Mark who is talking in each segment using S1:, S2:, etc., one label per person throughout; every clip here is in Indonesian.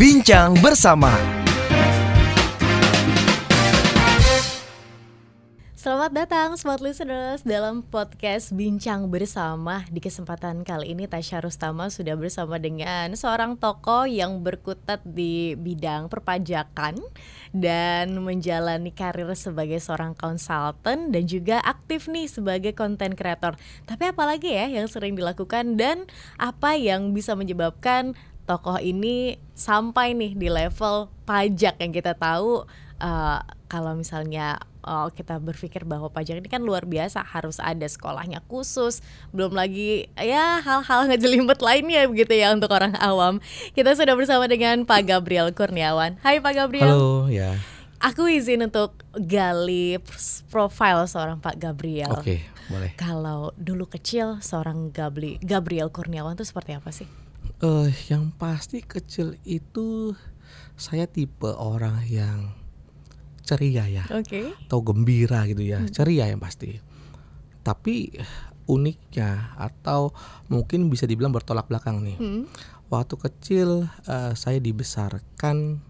S1: Bincang Bersama.
S2: Selamat datang Smart Listeners dalam podcast Bincang Bersama. Di kesempatan kali ini Tasya Rustama sudah bersama dengan seorang tokoh yang berkutat di bidang perpajakan dan menjalani karir sebagai seorang konsultan dan juga aktif nih sebagai content creator. Tapi apalagi ya yang sering dilakukan dan apa yang bisa menyebabkan tokoh ini sampai nih di level pajak yang kita tahu. Kalau misalnya kita berpikir bahwa pajak ini kan luar biasa, harus ada sekolahnya khusus, belum lagi ya hal-hal ngejelimet lainnya begitu ya untuk orang awam. Kita sudah bersama dengan Pak Gabriel Kurniawan. Hai Pak Gabriel.
S3: Halo ya.
S2: Aku izin untuk gali profil seorang Pak Gabriel.
S3: Oke, boleh.
S2: Kalau dulu kecil seorang Gabriel Kurniawan itu seperti apa sih?
S3: Yang pasti kecil itu saya tipe orang yang ceria ya, atau gembira gitu ya, ceria yang pasti. Tapi uniknya atau mungkin bisa dibilang bertolak belakang nih. Waktu kecil saya dibesarkan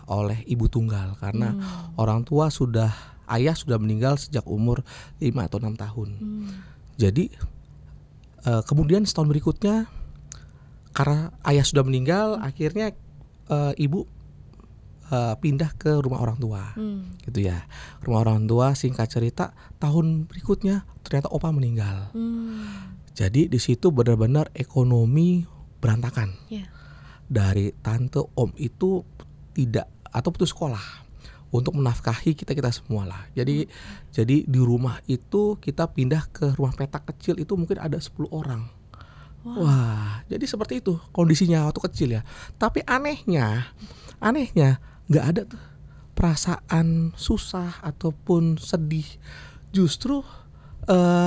S3: oleh ibu tunggal karena orang tua ayah sudah meninggal sejak umur 5 atau 6 tahun. Jadi kemudian setahun berikutnya karena ayah sudah meninggal, akhirnya ibu pindah ke rumah orang tua, gitu ya. Rumah orang tua, singkat cerita, tahun berikutnya ternyata opa meninggal. Jadi di situ benar-benar ekonomi berantakan. Dari tante om itu tidak atau putus sekolah untuk menafkahi kita semua lah. Jadi di rumah itu kita pindah ke rumah petak kecil itu mungkin ada 10 orang. Wah, jadi seperti itu kondisinya waktu kecil ya. Tapi anehnya nggak ada tuh perasaan susah ataupun sedih. Justru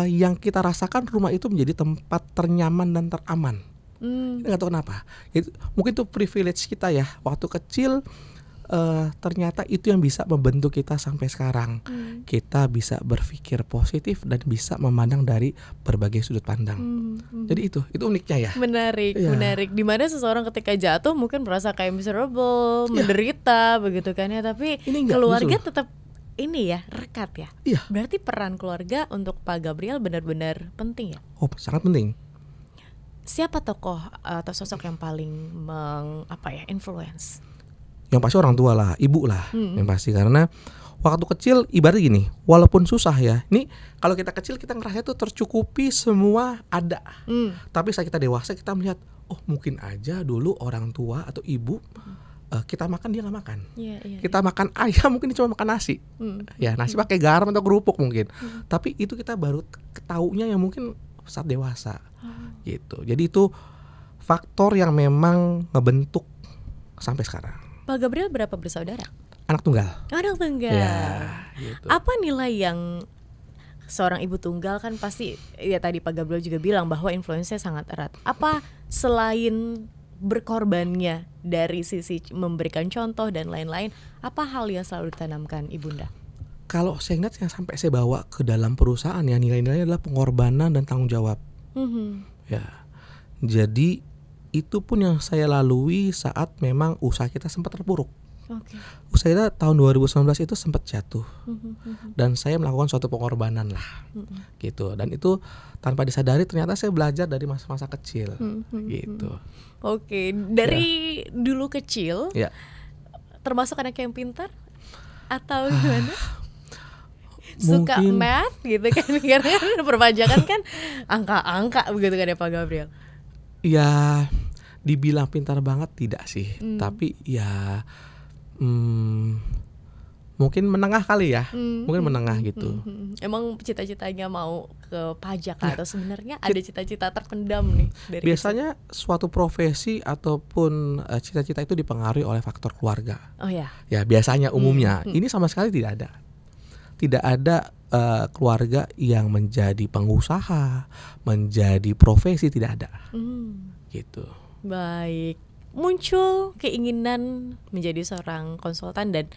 S3: yang kita rasakan rumah itu menjadi tempat ternyaman dan teraman. Nggak tahu kenapa. Mungkin itu privilege kita ya. Waktu kecil ternyata itu yang bisa membentuk kita sampai sekarang. Kita bisa berpikir positif dan bisa memandang dari berbagai sudut pandang. Jadi itu uniknya ya.
S2: Menarik. Dimana seseorang ketika jatuh mungkin merasa kayak miserable, menderita begitu kan ya. Tapi keluarga tetap ini ya, rekat ya. Berarti peran keluarga untuk Pak Gabriel benar-benar penting ya.
S3: Oh, sangat penting.
S2: Siapa tokoh atau sosok yang paling influence?
S3: Yang pasti orang tua lah, ibu lah, yang pasti. Karena waktu kecil ibarat gini, walaupun susah ya, ini kalau kita kecil kita ngerasa itu tercukupi, semua ada. Tapi saat kita dewasa kita melihat, oh mungkin aja dulu orang tua atau ibu kita makan dia nggak makan. Kita makan ayam mungkin dia cuma makan nasi, ya nasi pakai garam atau kerupuk mungkin. Tapi itu kita baru ketaunya yang mungkin saat dewasa, gitu. Jadi itu faktor yang memang ngebentuk sampai sekarang.
S2: Pak Gabriel berapa bersaudara?
S3: Anak tunggal.
S2: Ya,
S3: gitu.
S2: Apa nilai yang seorang ibu tunggal kan pasti ya, tadi Pak Gabriel juga bilang bahwa influence-nya sangat erat. Apa selain berkorbannya dari sisi memberikan contoh dan lain-lain, apa hal yang selalu ditanamkan ibunda?
S3: Kalau saya ingat yang sampai saya bawa ke dalam perusahaan ya, nilai-nilainya adalah pengorbanan dan tanggung jawab. Ya, jadi itu pun yang saya lalui saat memang usaha kita sempat terpuruk. Usaha kita tahun 2019 itu sempat jatuh. Dan saya melakukan suatu pengorbanan lah. Gitu. Dan itu tanpa disadari ternyata saya belajar dari masa-masa kecil. Gitu.
S2: Dari dulu kecil termasuk anak yang pintar atau gimana? Suka
S3: mungkin
S2: math gitu kan, karena perpajakan kan angka-angka begitu kan ya Pak Gabriel.
S3: Ya, dibilang pintar banget tidak sih, tapi ya mungkin menengah kali ya, mungkin menengah gitu.
S2: Emang cita-citanya mau ke pajak atau sebenarnya ada cita-cita terpendam nih dari
S3: biasanya suatu profesi ataupun cita-cita itu dipengaruhi oleh faktor keluarga. Ya biasanya umumnya ini sama sekali tidak ada keluarga yang menjadi pengusaha, menjadi profesi, tidak ada. Gitu.
S2: Baik. Muncul keinginan menjadi seorang konsultan dan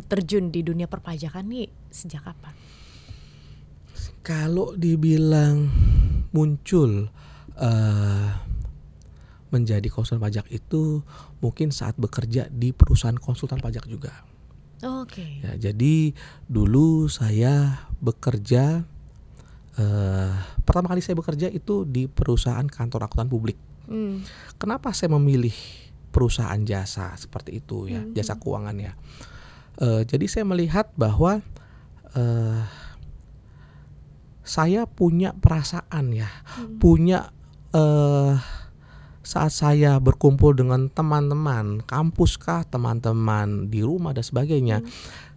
S2: terjun di dunia perpajakan nih sejak kapan?
S3: Kalau dibilang muncul menjadi konsultan pajak itu mungkin saat bekerja di perusahaan konsultan pajak juga.
S2: Oke.
S3: Ya, jadi dulu saya bekerja, pertama kali saya bekerja itu di perusahaan kantor akuntan publik. Kenapa saya memilih perusahaan jasa seperti itu ya, jasa keuangan ya? Jadi saya melihat bahwa saya punya perasaan ya, punya saat saya berkumpul dengan teman-teman kampus kah, teman-teman di rumah dan sebagainya,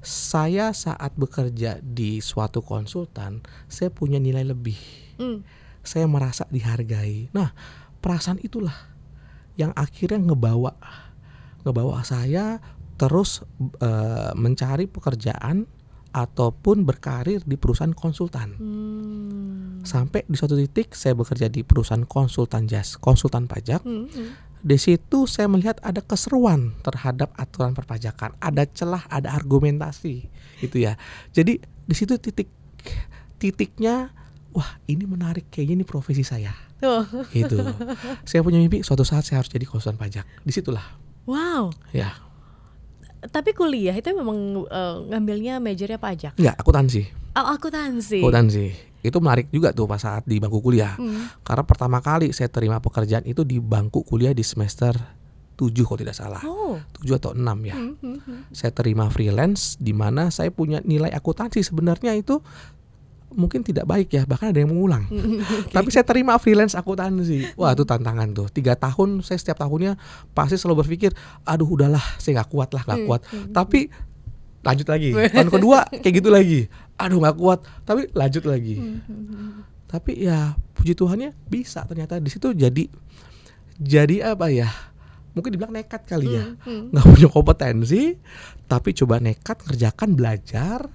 S3: saya saat bekerja di suatu konsultan, saya punya nilai lebih. Saya merasa dihargai. Nah, perasaan itulah yang akhirnya ngebawa saya terus mencari pekerjaan ataupun berkarir di perusahaan konsultan. Sampai di suatu titik saya bekerja di perusahaan konsultan pajak. Di situ saya melihat ada keseruan terhadap aturan perpajakan, ada celah, ada argumentasi, gitu ya. Jadi di situ titiknya, wah ini menarik, kayaknya ini profesi saya. Gitu. Saya punya mimpi suatu saat saya harus jadi konsultan pajak. Disitulah.
S2: Wow.
S3: Ya.
S2: Tapi kuliah itu memang ngambilnya majornya pajak?
S3: Enggak, akuntansi.
S2: Oh, akuntansi.
S3: Itu menarik juga tuh pas saat di bangku kuliah. Karena pertama kali saya terima pekerjaan itu di bangku kuliah di semester 7 kalau tidak salah. 7 atau 6 ya. Saya terima freelance di mana saya punya nilai akuntansi sebenarnya itu mungkin tidak baik ya, bahkan ada yang mengulang. Tapi saya terima freelance akuntansi. Wah, itu tantangan tuh. 3 tahun saya setiap tahunnya pasti selalu berpikir, aduh udahlah, saya nggak kuat. Tapi lanjut lagi. Tahun kedua kayak gitu lagi. Aduh nggak kuat, tapi lanjut lagi. Tapi ya puji Tuhannya bisa ternyata di situ jadi apa ya? Mungkin dibilang nekat kali ya. Nggak punya kompetensi, tapi coba nekat kerjakan, belajar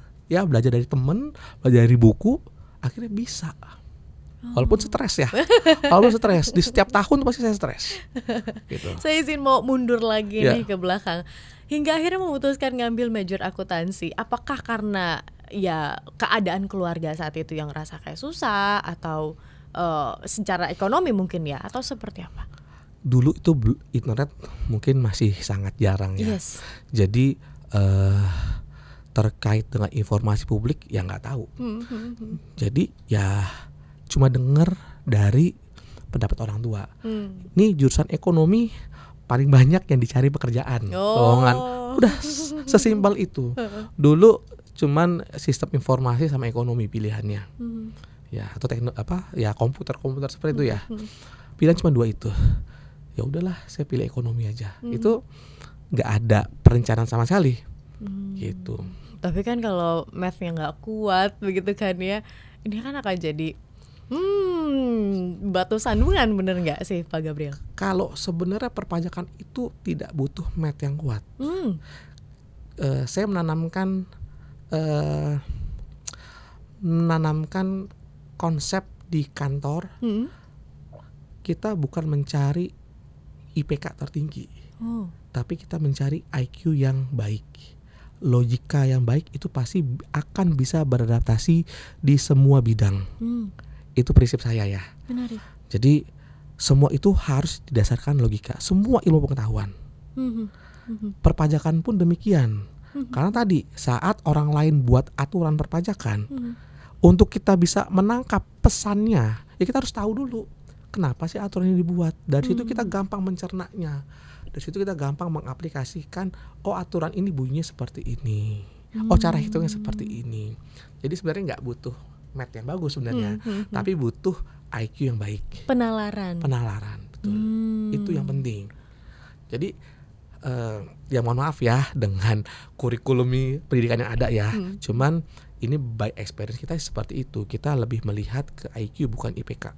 S3: dari temen, belajar dari buku, akhirnya bisa. Walaupun stres ya, di setiap tahun pasti saya stres. Gitu.
S2: Saya izin mau mundur lagi nih ke belakang. Hingga akhirnya memutuskan ngambil major akuntansi. Apakah karena ya keadaan keluarga saat itu yang rasa kayak susah, atau secara ekonomi mungkin ya, atau seperti apa?
S3: Dulu itu internet mungkin masih sangat jarang ya. Jadi terkait dengan informasi publik ya nggak tahu. Jadi ya cuma dengar dari pendapat orang tua. Nih jurusan ekonomi paling banyak yang dicari pekerjaan. Lowongan. Udah sesimpel itu. Dulu cuman sistem informasi sama ekonomi pilihannya. Ya atau komputer seperti itu ya. Pilihan cuma 2 itu. Ya udahlah, saya pilih ekonomi aja. Itu nggak ada perencanaan sama sekali. Gitu.
S2: Tapi kan kalau math-nya nggak kuat begitu kan ya, ini kan akan jadi batu sandungan, bener nggak sih Pak Gabriel? Kalau
S3: sebenarnya perpajakan itu tidak butuh math yang kuat. Saya menanamkan konsep di kantor. Kita bukan mencari IPK tertinggi, tapi kita mencari IQ yang baik. Logika yang baik itu pasti akan bisa beradaptasi di semua bidang. Itu prinsip saya ya.
S2: Menarik.
S3: Jadi semua itu harus didasarkan logika, semua ilmu pengetahuan. Perpajakan pun demikian. Karena tadi saat orang lain buat aturan perpajakan, untuk kita bisa menangkap pesannya, ya kita harus tahu dulu kenapa sih aturan ini dibuat. Dari situ kita gampang mencernanya. Dari situ kita gampang mengaplikasikan, oh aturan ini bunyinya seperti ini, oh cara hitungnya seperti ini. Jadi sebenarnya nggak butuh math yang bagus sebenarnya, tapi butuh IQ yang baik.
S2: Penalaran,
S3: betul. Itu yang penting. Jadi ya mohon maaf ya dengan kurikulum pendidikan yang ada ya. Cuman ini by experience kita seperti itu. Kita lebih melihat ke IQ bukan IPK.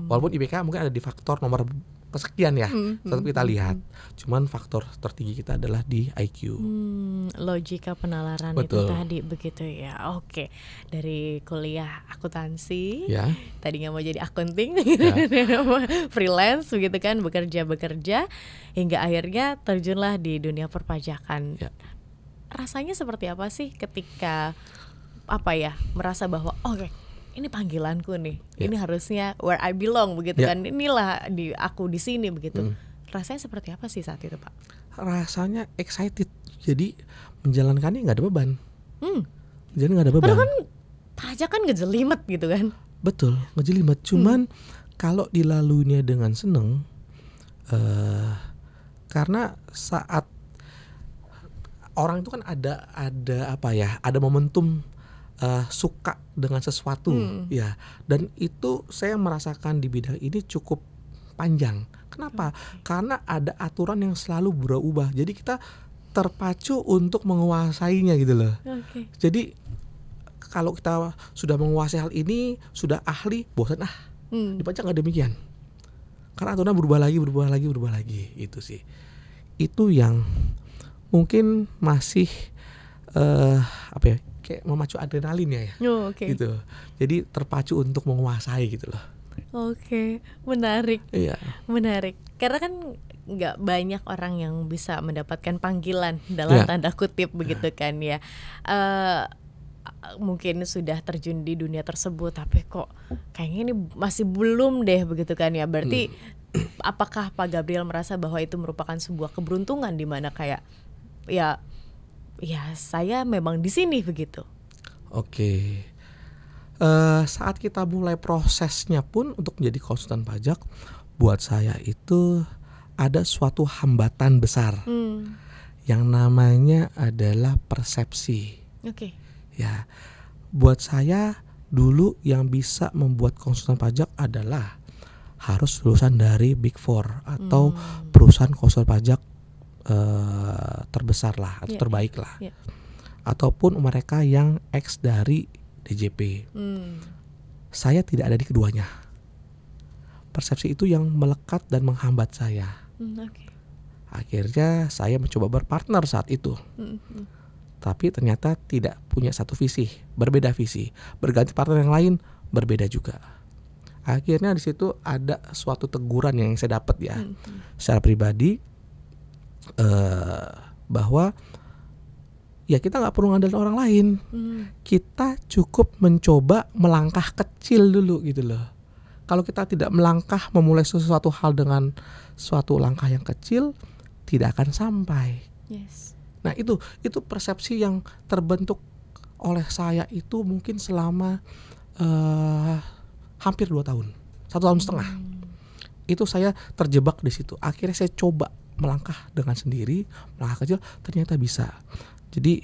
S3: Walaupun IPK mungkin ada di faktor nomor kesekian ya, tetap kita lihat. Cuman faktor tertinggi kita adalah di IQ.
S2: Logika penalaran. Betul. Itu tadi begitu ya. Oke, dari kuliah akuntansi, tadinya mau jadi accounting, freelance begitu kan, bekerja hingga akhirnya terjunlah di dunia perpajakan. Rasanya seperti apa sih ketika merasa bahwa oke, ini panggilanku nih, ini harusnya where I belong begitu kan, inilah aku di sini begitu. Rasanya seperti apa sih saat itu, Pak?
S3: Rasanya excited, jadi menjalankannya nggak ada beban. Jadi nggak ada beban.
S2: Padahal kan pajak kan ngejelimet gitu kan.
S3: Betul, ngejelimet. Cuman kalau dilaluinya dengan seneng, karena saat orang itu kan ada apa ya, ada momentum suka dengan sesuatu ya, dan itu saya merasakan di bidang ini cukup panjang. Kenapa? Karena ada aturan yang selalu berubah, jadi kita terpacu untuk menguasainya gitu loh. Jadi kalau kita sudah menguasai hal ini, sudah ahli, bosan di pajak nggak demikian. Karena aturan berubah lagi, itu sih. Itu yang mungkin masih apa ya, kayak memacu adrenalinnya ya. Gitu. Jadi terpacu untuk menguasai gitu loh.
S2: Menarik.
S3: Iya.
S2: Menarik. Karena kan nggak banyak orang yang bisa mendapatkan panggilan dalam tanda kutip begitu kan ya. Mungkin sudah terjun di dunia tersebut, tapi kok kayaknya ini masih belum deh begitu kan ya. Berarti apakah Pak Gabriel merasa bahwa itu merupakan sebuah keberuntungan di mana kayak ya saya memang di sini begitu?
S3: Saat kita mulai prosesnya pun untuk menjadi konsultan pajak, buat saya itu ada suatu hambatan besar yang namanya adalah persepsi. Ya, buat saya dulu yang bisa membuat konsultan pajak adalah harus lulusan dari Big Four atau perusahaan konsultan pajak terbesar lah atau terbaik lah, ataupun mereka yang ex dari DJP. Saya tidak ada di keduanya. Persepsi itu yang melekat dan menghambat saya. Akhirnya saya mencoba berpartner saat itu. Tapi ternyata tidak punya satu visi, berbeda visi. Berganti partner yang lain, berbeda juga. Akhirnya di situ ada suatu teguran yang saya dapat ya, secara pribadi, bahwa ya kita nggak perlu ngandalin orang lain. Kita cukup mencoba melangkah kecil dulu gitu loh. Kalau kita tidak melangkah memulai sesuatu hal dengan suatu langkah yang kecil, tidak akan sampai. Nah itu persepsi yang terbentuk oleh saya itu mungkin selama hampir 2 tahun, 1,5 tahun. Itu saya terjebak di situ. Akhirnya saya coba melangkah dengan sendiri, melangkah kecil, ternyata bisa. Jadi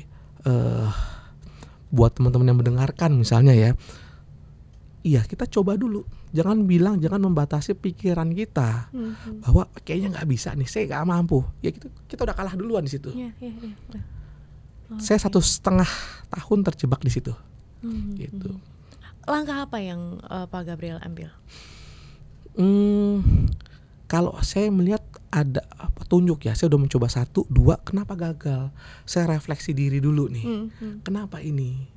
S3: buat teman-teman yang mendengarkan misalnya ya, iya kita coba dulu. Jangan membatasi pikiran kita bahwa kayaknya nggak bisa nih, saya nggak mampu. Ya kita udah kalah duluan di situ. Saya 1,5 tahun terjebak di situ. Gitu.
S2: Langkah apa yang Pak Gabriel ambil?
S3: Kalau saya melihat ada petunjuk ya, saya udah mencoba 1, 2, kenapa gagal? Saya refleksi diri dulu nih, kenapa ini?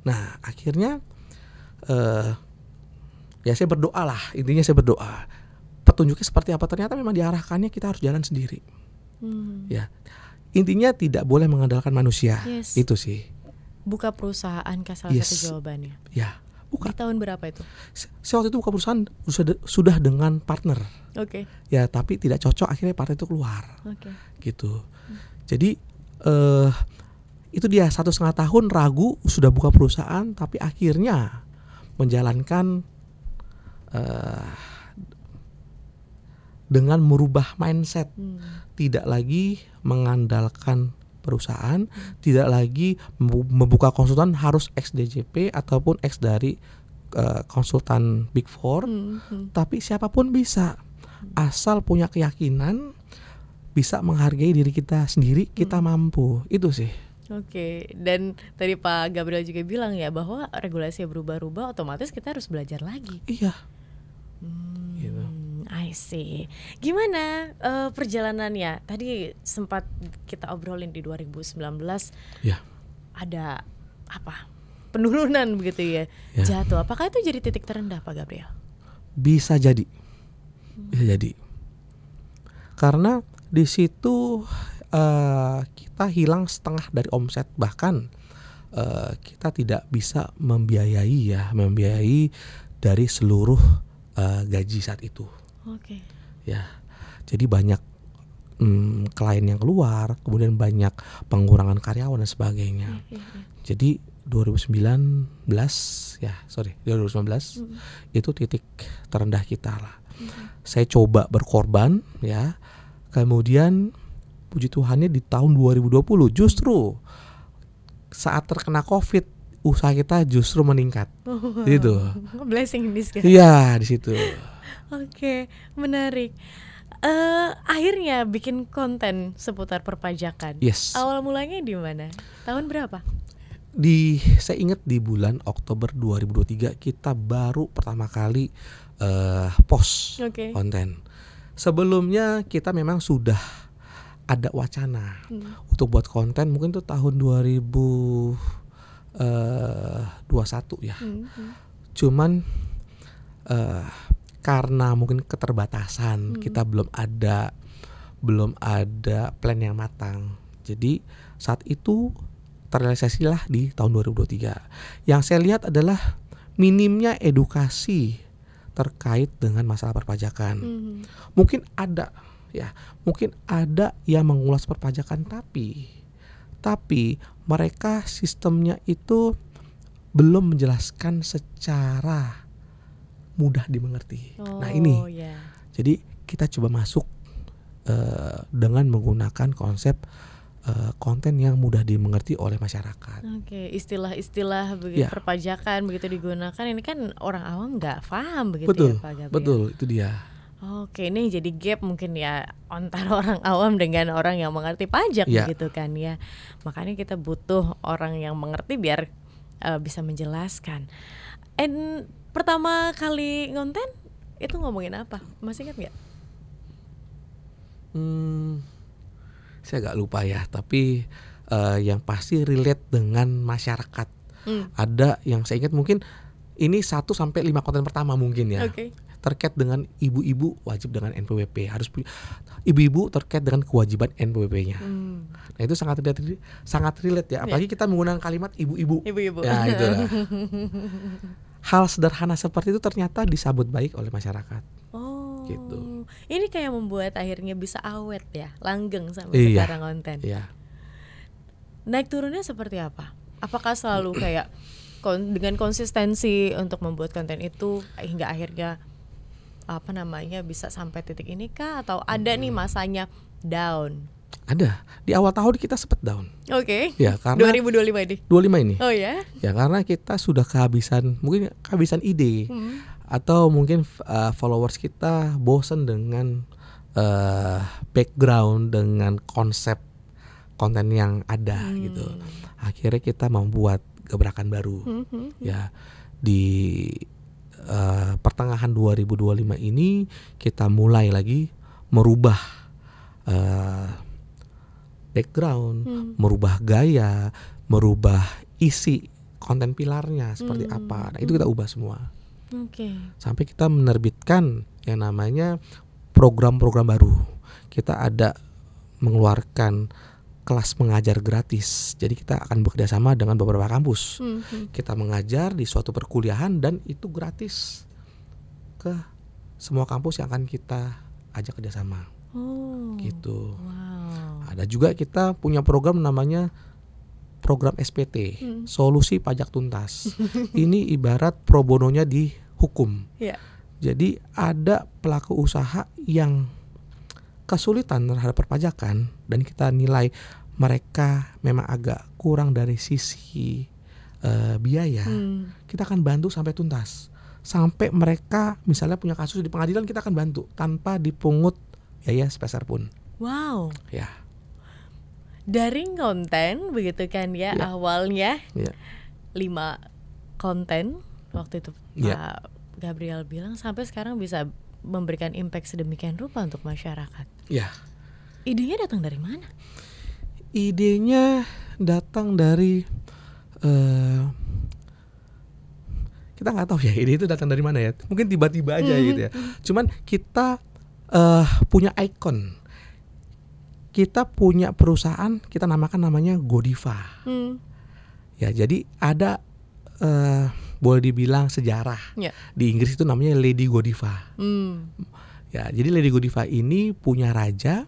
S3: Nah akhirnya ya saya berdoa lah, intinya saya berdoa. Petunjuknya seperti apa? Ternyata memang diarahkannya kita harus jalan sendiri. Ya, intinya tidak boleh mengandalkan manusia. Itu sih.
S2: Buka perusahaan salah satu jawabannya.
S3: Ya, buka.
S2: Di tahun berapa itu?
S3: Saya waktu itu buka perusahaan sudah dengan partner. Ya, tapi tidak cocok, akhirnya partner itu keluar. Gitu. Jadi itu dia 1,5 tahun ragu, sudah buka perusahaan, tapi akhirnya menjalankan dengan merubah mindset, tidak lagi mengandalkan perusahaan, tidak lagi membuka konsultan harus ex DJP ataupun ex dari konsultan Big Four, tapi siapapun bisa, asal punya keyakinan, bisa menghargai diri kita sendiri, kita mampu, itu sih.
S2: Dan tadi Pak Gabriel juga bilang ya bahwa regulasi berubah-ubah, otomatis kita harus belajar lagi.
S3: Iya. Gitu.
S2: I see. Gimana perjalanannya? Tadi sempat kita obrolin di 2019.
S3: Ya.
S2: Ada apa? Penurunan begitu ya. Jatuh. Apakah itu jadi titik terendah Pak Gabriel?
S3: Bisa jadi. Karena di situ kita hilang setengah dari omset, bahkan kita tidak bisa membiayai dari seluruh gaji saat itu. Ya, jadi banyak klien yang keluar, kemudian banyak pengurangan karyawan dan sebagainya. Jadi 2019 itu titik terendah kita lah. Saya coba berkorban ya. Kemudian puji Tuhannya di tahun 2020 justru saat terkena Covid usaha kita justru meningkat. Gitu.
S2: Blessing in disguise.
S3: Iya, di situ.
S2: Oke, menarik. Akhirnya bikin konten seputar perpajakan.
S3: Yes.
S2: Awal mulanya di mana? Tahun berapa?
S3: Saya ingat di bulan Oktober 2023 kita baru pertama kali post konten. Sebelumnya kita memang sudah ada wacana untuk buat konten, mungkin tuh tahun 2021 ya. Cuman karena mungkin keterbatasan, kita belum ada plan yang matang. Jadi saat itu terrealisasilah di tahun 2023. Yang saya lihat adalah minimnya edukasi terkait dengan masalah perpajakan. Mungkin ada yang mengulas perpajakan, tapi mereka sistemnya itu belum menjelaskan secara mudah dimengerti. Jadi kita coba masuk dengan menggunakan konsep konten yang mudah dimengerti oleh masyarakat.
S2: Istilah-istilah begitu perpajakan begitu digunakan, ini kan orang awam nggak paham begitu.
S3: Betul, ya Pak Gabriel? Betul, itu dia.
S2: Ini jadi gap mungkin ya antara orang awam dengan orang yang mengerti pajak begitu kan ya. Makanya kita butuh orang yang mengerti biar bisa menjelaskan. Pertama kali ngonten itu ngomongin apa? Masih ingat nggak?
S3: Saya agak lupa ya, tapi yang pasti relate dengan masyarakat. Ada yang saya ingat mungkin ini 1-5 konten pertama mungkin ya. Terkait dengan ibu-ibu wajib dengan NPWP, harus punya ibu-ibu terkait dengan kewajiban NPWP-nya. Nah itu sangat relate ya, apalagi kita menggunakan kalimat ibu-ibu. Ya itu lah. Hal sederhana seperti itu ternyata disambut baik oleh masyarakat. Gitu.
S2: Ini kayak membuat akhirnya bisa awet ya, langgeng sampai sekarang konten. Naik turunnya seperti apa? Apakah selalu kayak dengan konsistensi untuk membuat konten itu hingga akhirnya bisa sampai titik ini kah, atau ada nih masanya down?
S3: Ada. Di awal tahun kita sempat down. Ya, karena
S2: 2025 ini.
S3: 25 ini.
S2: Oh ya?
S3: Ya, karena kita sudah kehabisan ide. Atau mungkin followers kita bosan dengan background, dengan konsep konten yang ada gitu. Akhirnya kita membuat gebrakan baru. Ya, di pertengahan 2025 ini kita mulai lagi merubah background, merubah gaya, merubah isi konten pilarnya seperti apa. Nah, itu kita ubah semua. Sampai kita menerbitkan yang namanya program-program baru. Kita ada mengeluarkan kelas mengajar gratis. Jadi kita akan bekerjasama dengan beberapa kampus. Kita mengajar di suatu perkuliahan dan itu gratis ke semua kampus yang akan kita ajak kerjasama. Gitu. Ada juga kita punya program namanya program SPT, Solusi Pajak Tuntas. Ini ibarat pro bononya di hukum. Jadi ada pelaku usaha yang kesulitan terhadap perpajakan dan kita nilai mereka memang agak kurang dari sisi biaya. Kita akan bantu sampai tuntas. Sampai mereka misalnya punya kasus di pengadilan, kita akan bantu tanpa dipungut biaya sepeser pun.
S2: Wow.
S3: Ya.
S2: Dari konten begitu kan ya, awalnya 5 konten waktu itu Pak Gabriel bilang, sampai sekarang bisa memberikan impact sedemikian rupa untuk masyarakat. Idenya datang dari mana?
S3: Idenya datang dari kita nggak tahu ya, ide itu datang dari mana ya. Mungkin tiba-tiba aja gitu ya. Cuman kita punya ikon. Kita punya perusahaan, kita namanya Godiva. Ya, jadi ada boleh dibilang sejarah. Di Inggris itu namanya Lady Godiva. Ya, jadi Lady Godiva ini punya raja,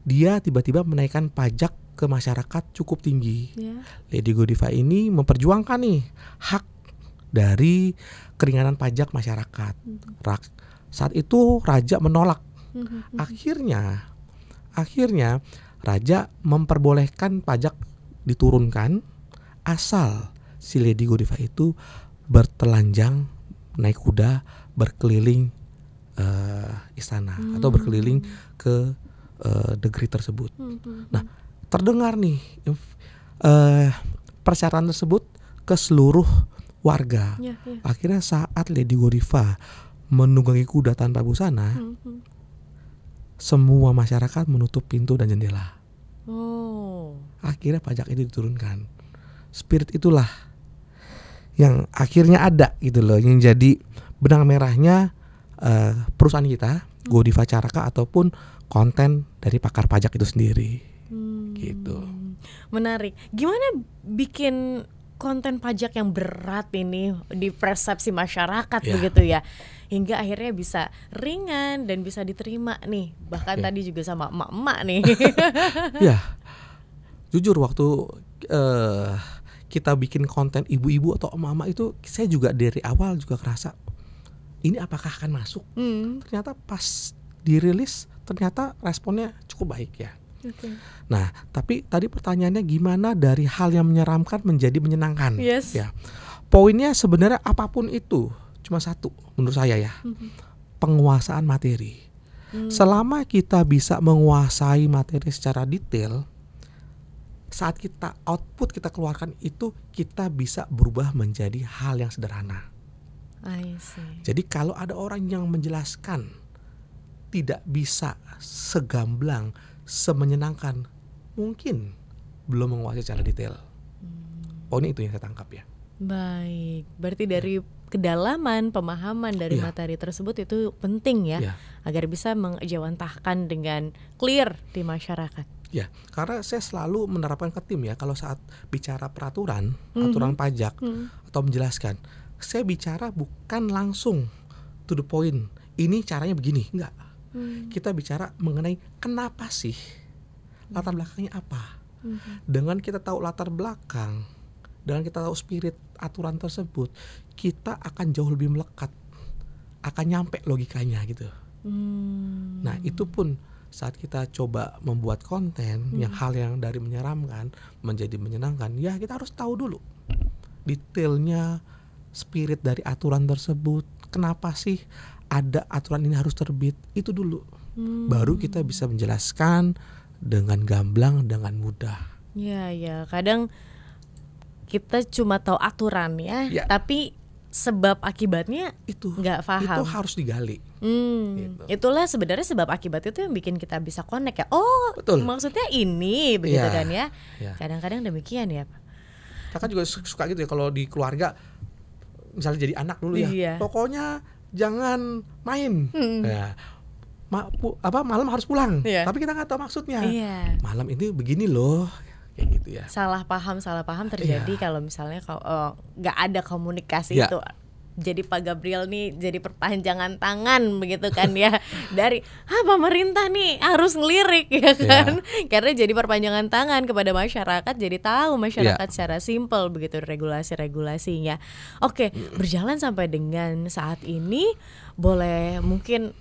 S3: dia tiba-tiba menaikkan pajak ke masyarakat cukup tinggi. Lady Godiva ini memperjuangkan nih hak dari keringanan pajak masyarakat. Saat itu raja menolak. Akhirnya raja memperbolehkan pajak diturunkan asal si Lady Godiva itu bertelanjang naik kuda berkeliling istana atau berkeliling ke negeri tersebut. Nah, terdengar nih persyaratan tersebut ke seluruh warga. Akhirnya saat Lady Godiva menunggangi kuda tanpa busana, semua masyarakat menutup pintu dan jendela. Akhirnya pajak itu diturunkan. Spirit itulah yang akhirnya ada gitu loh, yang jadi benang merahnya perusahaan kita, Godiva Caraka, ataupun konten dari pakar pajak itu sendiri. Gitu.
S2: Menarik. Gimana bikin konten pajak yang berat ini di persepsi masyarakat begitu ya, hingga akhirnya bisa ringan dan bisa diterima nih, bahkan tadi juga sama emak-emak nih.
S3: Ya, jujur waktu kita bikin konten ibu-ibu atau emak-emak itu, saya juga dari awal juga kerasa ini apakah akan masuk. Ternyata pas dirilis ternyata responnya cukup baik ya. Nah, tapi tadi pertanyaannya gimana dari hal yang menyeramkan menjadi menyenangkan. Ya, poinnya sebenarnya apapun itu cuma satu menurut saya ya, penguasaan materi. Selama kita bisa menguasai materi secara detail, saat kita output, kita keluarkan itu, kita bisa berubah menjadi hal yang sederhana. Jadi kalau ada orang yang menjelaskan tidak bisa segamblang, semenyenangkan, mungkin belum menguasai secara detail. Poinnya itu yang saya tangkap ya.
S2: Baik, berarti dari kedalaman pemahaman dari materi tersebut itu penting ya, agar bisa mengejawantahkan dengan clear di masyarakat.
S3: Ya, karena saya selalu menerapkan ke tim ya, kalau saat bicara peraturan, aturan pajak atau menjelaskan, saya bicara bukan langsung to the point, ini caranya begini, enggak. Kita bicara mengenai kenapa sih, latar belakangnya apa. Dengan kita tahu latar belakang, dengan kita tahu spirit aturan tersebut, kita akan jauh lebih melekat, akan nyampe logikanya gitu. Nah, itu pun saat kita coba membuat konten yang hal yang dari menyeramkan menjadi menyenangkan, ya kita harus tahu dulu detailnya, spirit dari aturan tersebut, kenapa sih ada aturan ini harus terbit, itu dulu. Baru kita bisa menjelaskan dengan gamblang, dengan mudah.
S2: Ya, kadang kita cuma tahu aturan ya, tapi sebab akibatnya itu nggak paham.
S3: Itu harus digali.
S2: Gitu. Itulah sebenarnya sebab akibat itu yang bikin kita bisa connect ya. Oh, betul. Maksudnya ini begitu kan ya. Kadang-kadang demikian ya, Pak.
S3: Kakak juga suka gitu ya kalau di keluarga, misalnya jadi anak dulu ya. Pokoknya jangan main. Malam harus pulang. Tapi kita nggak tahu maksudnya. Malam ini begini loh. Kayak gitu ya.
S2: Salah paham terjadi kalau misalnya nggak ada komunikasi itu. Jadi Pak Gabriel nih jadi perpanjangan tangan begitu kan ya, dari pemerintah nih harus ngelirik ya kan, karena jadi perpanjangan tangan kepada masyarakat, jadi tahu masyarakat secara simpel begitu regulasi-regulasinya. Oke, berjalan sampai dengan saat ini, boleh mungkin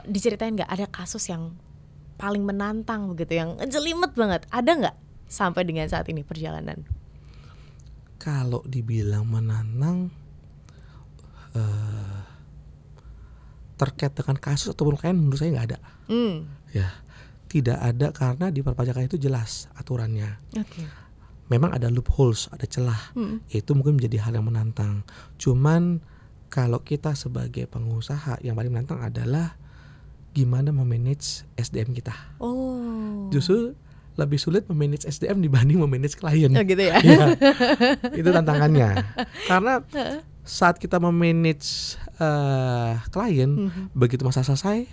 S2: diceritain nggak ada kasus yang paling menantang begitu, yang jelimet banget, ada nggak sampai dengan saat ini perjalanan?
S3: Kalau dibilang menantang, terkait dengan kasus ataupun klien, menurut saya nggak ada. Ya, tidak ada, karena di perpajakan itu jelas aturannya. Memang ada loopholes, ada celah. Itu mungkin menjadi hal yang menantang. Cuman kalau kita sebagai pengusaha, yang paling menantang adalah gimana memanage SDM kita. Justru lebih sulit memanage SDM dibanding memanage klien.
S2: Gitu ya.
S3: Itu tantangannya. Karena saat kita memanage klien, begitu masa selesai.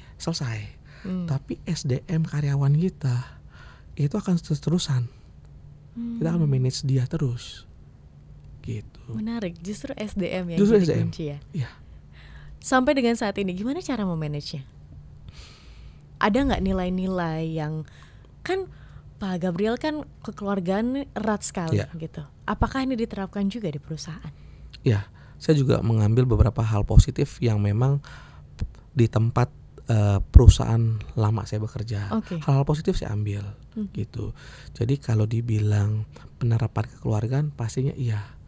S3: Tapi SDM karyawan kita itu akan terus-terusan. Kita akan memanage dia terus. gitu.
S2: Menarik, justru SDM yang
S3: Justru
S2: jadi
S3: SDM.
S2: kunci ya.
S3: Iya.
S2: Sampai dengan saat ini gimana cara memanagenya? Ada nggak nilai-nilai yang kan Pak Gabriel kan kekeluargaan erat sekali gitu. Apakah ini diterapkan juga di perusahaan?
S3: Ya, saya juga mengambil beberapa hal positif yang memang di tempat perusahaan lama saya bekerja. Hal-hal positif saya ambil gitu. Jadi kalau dibilang penerapan kekeluargaan pastinya iya.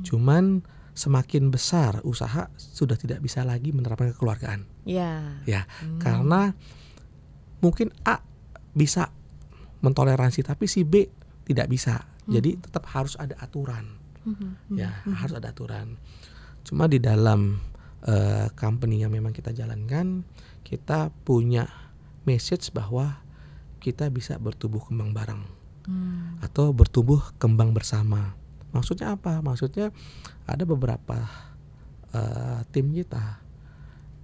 S3: Cuman semakin besar usaha sudah tidak bisa lagi menerapkan kekeluargaan. Ya, karena mungkin A bisa mentoleransi tapi si B tidak bisa. Jadi tetap harus ada aturan. Harus ada aturan. Cuma di dalam company yang memang kita jalankan, kita punya message bahwa kita bisa bertumbuh kembang bareng atau bertumbuh kembang bersama. Maksudnya apa? Maksudnya ada beberapa tim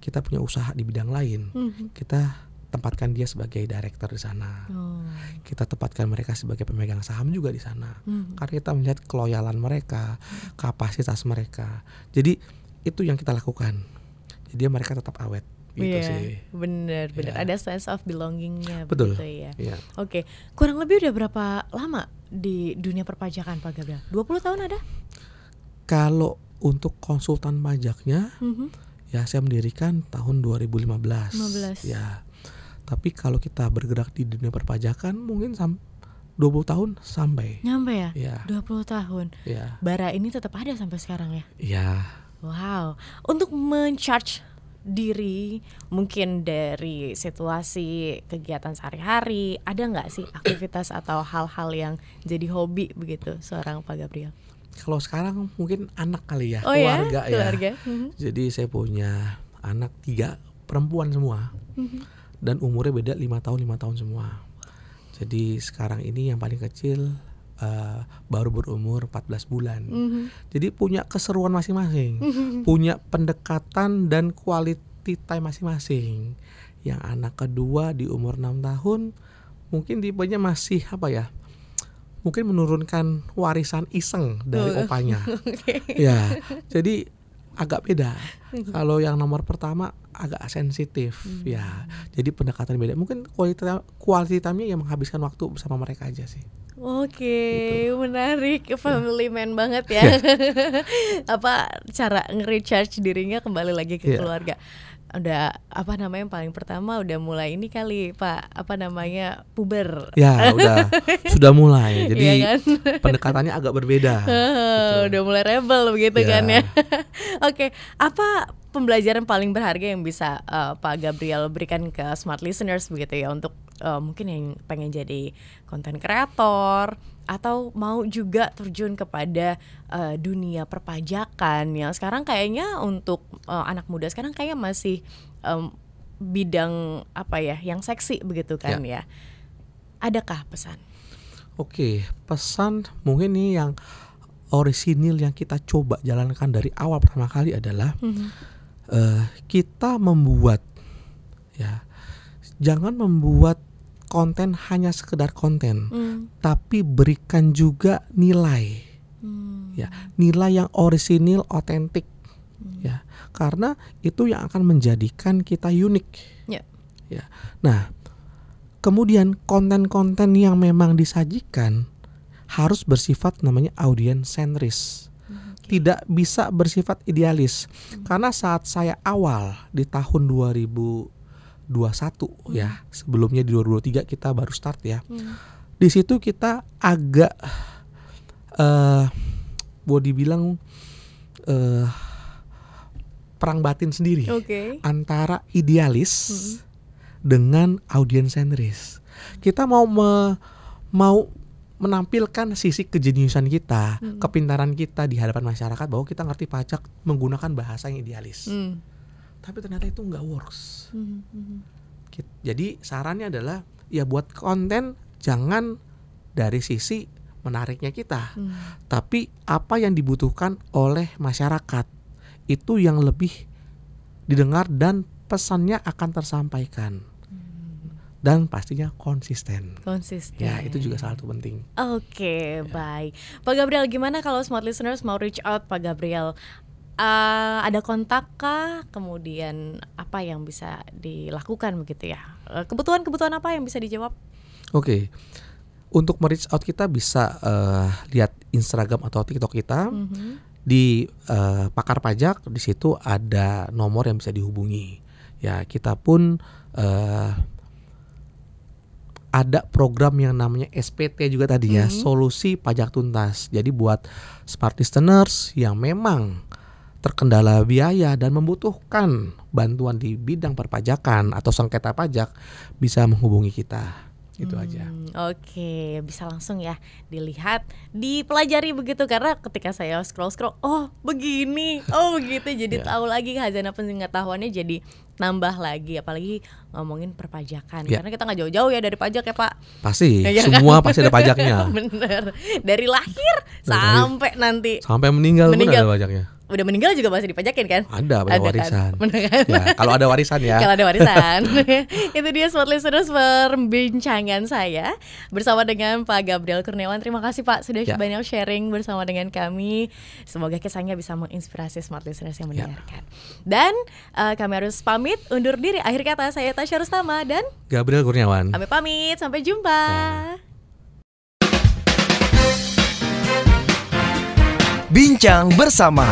S3: kita punya usaha di bidang lain, kita tempatkan dia sebagai director di sana. Kita tempatkan mereka sebagai pemegang saham juga di sana. Karena kita melihat keloyalan mereka, kapasitas mereka. Jadi itu yang kita lakukan. Jadi mereka tetap awet. Gitu sih.
S2: Bener. Ada sense of belongingnya.
S3: Betul.
S2: Begitu ya. Oke. Kurang lebih udah berapa lama di dunia perpajakan Pak Gabriel? 20 tahun ada?
S3: Kalau untuk konsultan pajaknya, ya saya mendirikan tahun 2015. Ya. Tapi kalau kita bergerak di dunia perpajakan mungkin 20 tahun sampai.
S2: Nyampe ya? 20 tahun.
S3: Ya.
S2: Bara ini tetap ada sampai sekarang ya?
S3: Iya.
S2: Wow. Untuk men-charge diri mungkin dari situasi kegiatan sehari-hari, ada nggak sih aktivitas atau hal-hal yang jadi hobi begitu seorang Pak Gabriel?
S3: Kalau sekarang mungkin anak kali ya,
S2: keluarga
S3: ya. Jadi saya punya anak 3 perempuan semua, dan umurnya beda 5 tahun semua. Jadi sekarang ini yang paling kecil baru berumur 14 bulan. Jadi punya keseruan masing-masing, punya pendekatan dan quality time masing-masing. Yang anak kedua di umur 6 tahun mungkin tipenya masih mungkin menurunkan warisan iseng dari opanya. Ya, jadi agak beda. Kalau yang nomor pertama agak sensitif ya. Jadi pendekatan beda. Mungkin quality time-nya yang menghabiskan waktu bersama mereka aja sih.
S2: Gitu. Menarik, family man banget ya. Cara nge-recharge dirinya kembali lagi ke keluarga. Udah yang paling pertama udah mulai ini kali Pak, puber.
S3: Ya, sudah mulai. Jadi pendekatannya agak berbeda.
S2: Gitu. Udah mulai rebel begitu kan ya. Oke, apa pembelajaran paling berharga yang bisa Pak Gabriel berikan ke smart listeners begitu ya, untuk mungkin yang pengen jadi konten kreator atau mau juga terjun kepada dunia perpajakan yang sekarang kayaknya untuk anak muda sekarang kayaknya masih bidang yang seksi begitu kan ya. Adakah pesan? Oke,
S3: pesan mungkin nih yang orisinil yang kita coba jalankan dari awal pertama kali adalah kita membuat jangan membuat konten hanya sekedar konten, tapi berikan juga nilai, nilai yang orisinil, otentik, karena itu yang akan menjadikan kita unik. Nah, kemudian konten-konten yang memang disajikan harus bersifat namanya audience sentris, tidak bisa bersifat idealis. Karena saat saya awal di tahun 2021 sebelumnya di 2023 kita baru start ya. Di situ kita agak boleh dibilang perang batin sendiri antara idealis dengan audience sentris. Kita mau menampilkan sisi kejeniusan kita, kepintaran kita di hadapan masyarakat bahwa kita ngerti pajak menggunakan bahasa yang idealis. Tapi ternyata itu nggak works. Jadi sarannya adalah ya buat konten jangan dari sisi menariknya kita, tapi apa yang dibutuhkan oleh masyarakat itu yang lebih didengar dan pesannya akan tersampaikan. dan pastinya konsisten.
S2: Konsisten.
S3: Ya, itu juga salah satu penting.
S2: Oke, baik. Pak Gabriel, gimana kalau smart listeners mau reach out Pak Gabriel? Ada kontak kah? Kemudian apa yang bisa dilakukan begitu ya? Kebutuhan-kebutuhan apa yang bisa dijawab?
S3: Oke. Untuk me-reach out kita bisa lihat Instagram atau TikTok kita. Di Pakar Pajak, di situ ada nomor yang bisa dihubungi. Ya, kita pun ada program yang namanya SPT juga tadi ya, Solusi Pajak Tuntas. Jadi buat smart listeners yang memang terkendala biaya dan membutuhkan bantuan di bidang perpajakan atau sengketa pajak, bisa menghubungi kita. Itu aja.
S2: Oke, bisa langsung ya dilihat, dipelajari begitu, karena ketika saya scroll, oh begini, oh begitu, jadi tahu lagi khazanah pengetahuannya jadi nambah lagi, apalagi ngomongin perpajakan, karena kita nggak jauh-jauh ya dari pajak ya Pak.
S3: Pasti, ya, semua kan? Pasti ada pajaknya.
S2: Bener, dari lahir sampai nanti
S3: sampai meninggal pun ada pajaknya.
S2: Udah meninggal juga masih dipajakin kan?
S3: Ada warisan.
S2: Kan?
S3: Ya, kalau ada warisan ya.
S2: Kalau ada warisan. Itu dia smart listeners perbincangan saya bersama dengan Pak Gabriel Kurniawan. Terima kasih Pak sudah banyak sharing bersama dengan kami. Semoga kisahnya bisa menginspirasi smart listeners yang mendengarkan. Dan kami harus pamit undur diri. Akhir kata saya Tasya Rustama dan
S3: Gabriel Kurniawan.
S2: Kami pamit, sampai jumpa.
S1: Bincang bersama